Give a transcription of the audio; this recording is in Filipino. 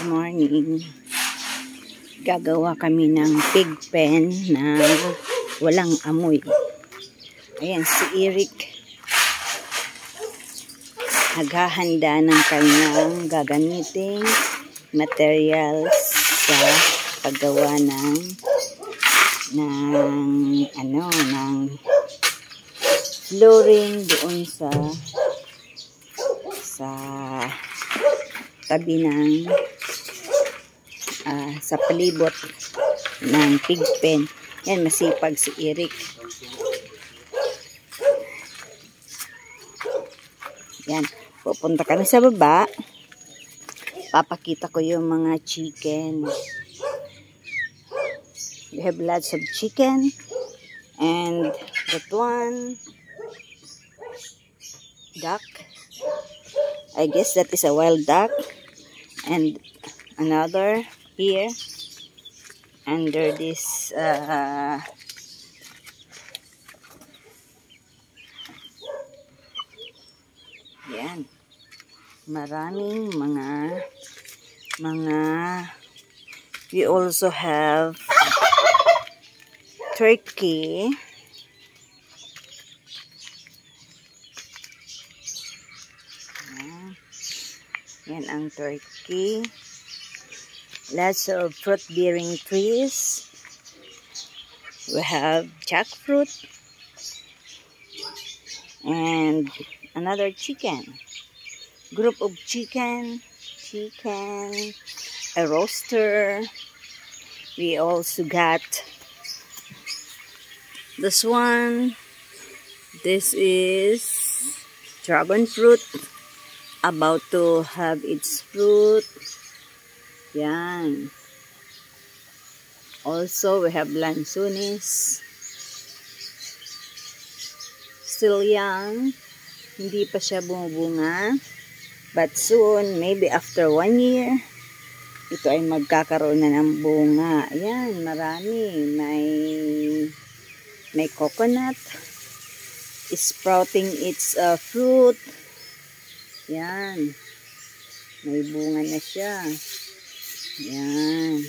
morning. Gagawa kami ng pig pen na walang amoy. Ayan si Eric. Naghahanda ng kanyang gagamiting materials sa paggawa ng flooring doon sa tabi ng sa palibot ng pig pen. Yan, masipag si Eric. Yan, pupunta kami sa baba. Papakita ko yung mga chicken. We have lots of chicken. And that one, duck. I guess that is a wild duck. And another here under this yan, maraming mga we also have turkey. Yan ang turkey. Lots of fruit-bearing trees. We have jackfruit. And another chicken. Group of chicken. A roaster. We also got this one. This is dragon fruit. About to have its fruit. Yan. Also, we have lansunis. Still young. Hindi pa siya bumubunga. But soon, maybe after 1 year, ito ay magkakaroon na ng bunga. Yan, marami. May coconut. Sprouting its fruit. Yan. May bunga na siya. Yan.